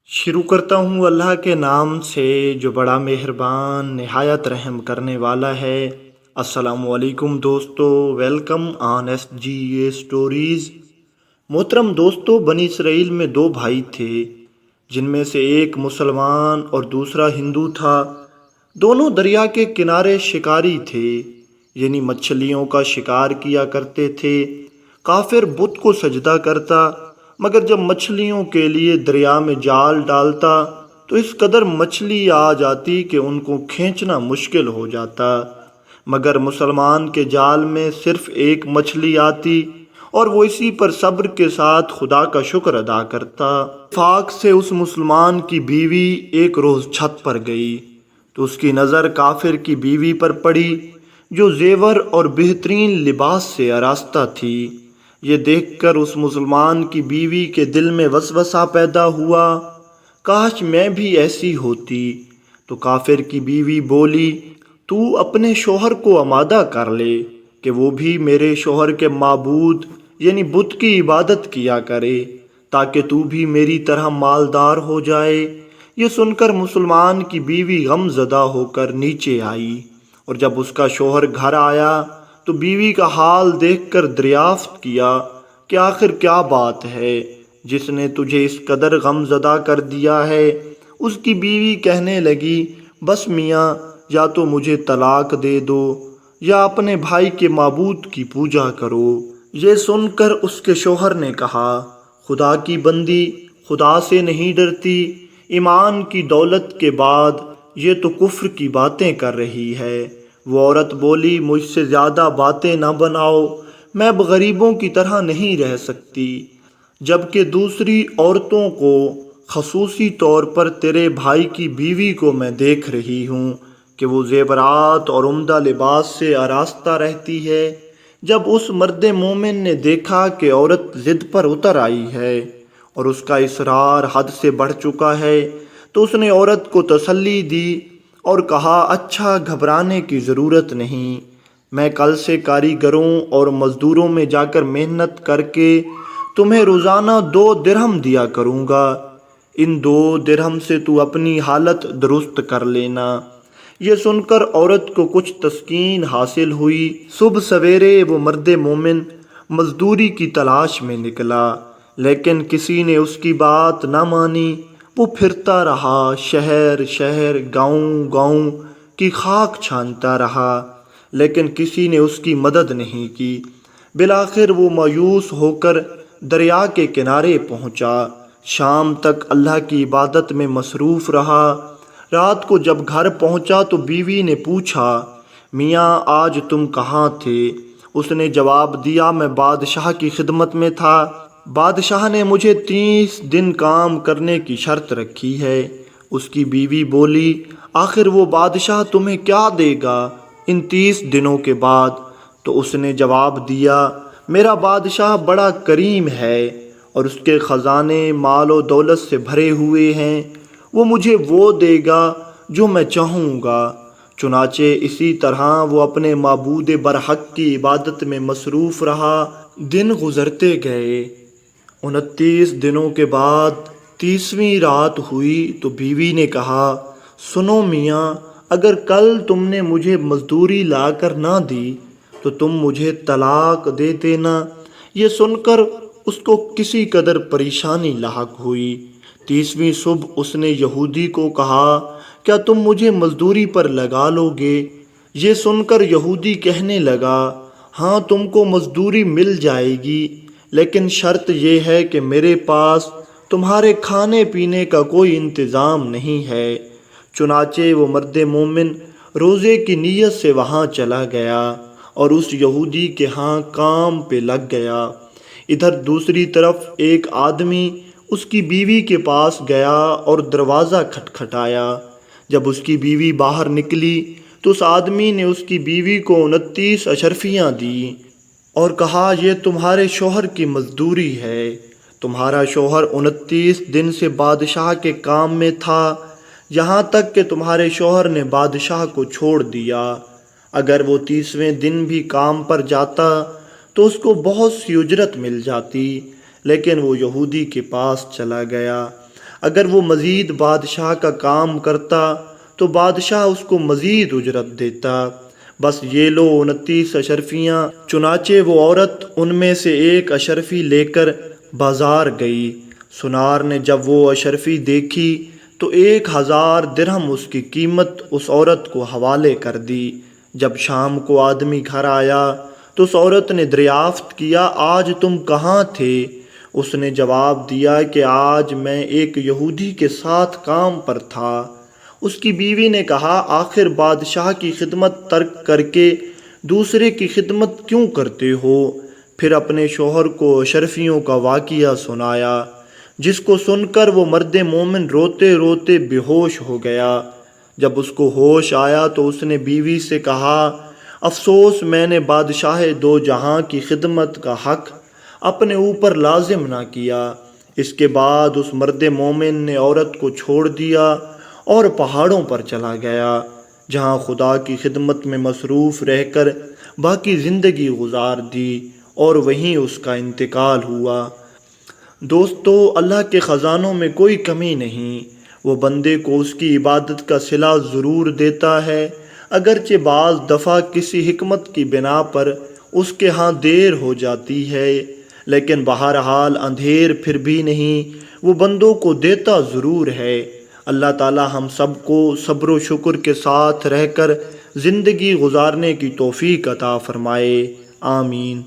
शुरू करता हूँ अल्लाह के नाम से जो बड़ा मेहरबान नहायत रहम करने वाला है। अस्सलामुअलैकुम दोस्तों, वेलकम ऑन SGA स्टोरीज़। मोहतरम दोस्तों, बनी इसराइल में दो भाई थे जिनमें से एक मुसलमान और दूसरा हिंदू था। दोनों दरिया के किनारे शिकारी थे, यानी मछलियों का शिकार किया करते थे। काफिर बुत को सजदा करता, मगर जब मछलियों के लिए दरिया में जाल डालता तो इस कदर मछली आ जाती कि उनको खींचना मुश्किल हो जाता। मगर मुसलमान के जाल में सिर्फ एक मछली आती और वो इसी पर सब्र के साथ खुदा का शुक्र अदा करता। फाक से उस मुसलमान की बीवी एक रोज़ छत पर गई तो उसकी नज़र काफिर की बीवी पर पड़ी जो जेवर और बेहतरीन लिबास से आरास्ता थी। ये देखकर उस मुसलमान की बीवी के दिल में वसवसा पैदा हुआ, काश मैं भी ऐसी होती। तो काफिर की बीवी बोली, तू अपने शोहर को आमादा कर ले कि वो भी मेरे शोहर के माबूद यानी बुत की इबादत किया करे, ताकि तू भी मेरी तरह मालदार हो जाए। ये सुनकर मुसलमान की बीवी गमज़दा होकर नीचे आई, और जब उसका शोहर घर आया तो बीवी का हाल देखकर दरियाफ्त किया कि आखिर क्या बात है जिसने तुझे इस कदर गमज़दा कर दिया है। उसकी बीवी कहने लगी, बस मियाँ, या तो मुझे तलाक दे दो या अपने भाई के माबूद की पूजा करो। ये सुनकर उसके शोहर ने कहा, खुदा की बंदी, खुदा से नहीं डरती। ईमान की दौलत के बाद ये तो कुफ्र की बातें कर रही है। वो औरत बोली, मुझसे ज़्यादा बातें ना बनाओ, मैं अब गरीबों की तरह नहीं रह सकती। जबकि दूसरी औरतों को, खसूसी तौर पर तेरे भाई की बीवी को मैं देख रही हूँ कि वो जेवरात और उम्दा लिबास से आरास्ता रहती है। जब उस मर्द मोमिन ने देखा कि औरत ज़िद पर उतर आई है और उसका इसरार हद से बढ़ चुका है, तो उसने औरत को तसल्ली दी और कहा, अच्छा, घबराने की ज़रूरत नहीं। मैं कल से कारीगरों और मज़दूरों में जाकर मेहनत करके तुम्हें रोज़ाना 2 दिरहम दिया करूँगा। इन 2 दिरहम से तू अपनी हालत दुरुस्त कर लेना। ये सुनकर औरत को कुछ तस्कीन हासिल हुई। सुबह सवेरे वो मर्द मोमिन मजदूरी की तलाश में निकला, लेकिन किसी ने उसकी बात न मानी। वो फिरता रहा, शहर शहर, गांव गांव की खाक छानता रहा, लेकिन किसी ने उसकी मदद नहीं की। बिलाखिर वो मायूस होकर दरिया के किनारे पहुंचा। शाम तक अल्लाह की इबादत में मसरूफ़ रहा। रात को जब घर पहुंचा तो बीवी ने पूछा, मियाँ, आज तुम कहाँ थे? उसने जवाब दिया, मैं बादशाह की खिदमत में था। बादशाह ने मुझे 30 दिन काम करने की शर्त रखी है। उसकी बीवी बोली, आखिर वो बादशाह तुम्हें क्या देगा इन 30 दिनों के बाद? तो उसने जवाब दिया, मेरा बादशाह बड़ा करीम है और उसके ख़जाने माल और दौलत से भरे हुए हैं। वो मुझे वो देगा जो मैं चाहूँगा। चुनाचे इसी तरह वो अपने माबूद बरहक की इबादत में मसरूफ़ रहा। दिन गुज़रते गए। 29 दिनों के बाद 30वीं रात हुई तो बीवी ने कहा, सुनो मियाँ, अगर कल तुमने मुझे मजदूरी लाकर ना दी तो तुम मुझे तलाक दे देना। ये सुनकर उसको किसी कदर परेशानी लाहक हुई। 30वीं सुबह उसने यहूदी को कहा, क्या तुम मुझे मजदूरी पर लगा लोगे? ये सुनकर यहूदी कहने लगा, हाँ, तुमको मजदूरी मिल जाएगी, लेकिन शर्त यह है कि मेरे पास तुम्हारे खाने पीने का कोई इंतज़ाम नहीं है। चुनाचे वो मर्द मोमिन रोज़े की नीयत से वहाँ चला गया और उस यहूदी के यहाँ काम पे लग गया। इधर दूसरी तरफ एक आदमी उसकी बीवी के पास गया और दरवाज़ा खटखटाया। जब उसकी बीवी बाहर निकली तो उस आदमी ने उसकी बीवी को 29 अशरफियाँ दी और कहा, यह तुम्हारे शोहर की मजदूरी है। तुम्हारा शोहर 29 दिन से बादशाह के काम में था, यहाँ तक कि तुम्हारे शोहर ने बादशाह को छोड़ दिया। अगर वो 30वें दिन भी काम पर जाता तो उसको बहुत सी उजरत मिल जाती, लेकिन वो यहूदी के पास चला गया। اگر وہ مزید بادشاہ کا کام کرتا تو بادشاہ اس کو مزید اجرت دیتا۔ بس یہ لو 29 اشرفیاں۔ چنانچہ وہ عورت ان میں سے ایک اشرفی لے کر بازار گئی۔ سنار نے جب وہ اشرفی دیکھی تو 1000 درہم اس کی قیمت اس عورت کو حوالے کر دی۔ جب شام کو آدمی گھر آیا تو اس عورت نے دریافت کیا، آج تم کہاں تھے؟ اس نے جواب دیا کہ آج میں ایک یہودی کے ساتھ کام پر تھا۔ اس کی بیوی نے کہا، آخر بادشاہ کی خدمت ترک کر کے دوسرے کی خدمت کیوں کرتے ہو؟ پھر اپنے شوہر کو اشرفیوں کا واقعہ سنایا، جس کو سن کر وہ مرد مومن روتے روتے بے ہوش ہو گیا۔ جب اس کو ہوش آیا تو اس نے بیوی سے کہا، افسوس میں نے بادشاہ دو جہاں کی خدمت کا حق اپنے اوپر لازم نہ کیا۔ اس کے بعد اس مرد مومن نے عورت کو چھوڑ دیا اور پہاڑوں پر چلا گیا، جہاں خدا کی خدمت میں مصروف رہ کر باقی زندگی گزار دی، اور وہیں اس کا انتقال ہوا۔ دوستو، اللہ کے خزانوں میں کوئی کمی نہیں۔ وہ بندے کو اس کی عبادت کا صلہ ضرور دیتا ہے، اگرچہ بعض دفعہ کسی حکمت کی بنا پر اس کے ہاں دیر ہو جاتی ہے، لیکن بہرحال اندھیر پھر بھی نہیں، وہ بندوں کو دیتا ضرور ہے۔ اللہ تعالی ہم سب کو صبر و شکر کے ساتھ رہ کر زندگی گزارنے کی توفیق عطا فرمائے، آمین۔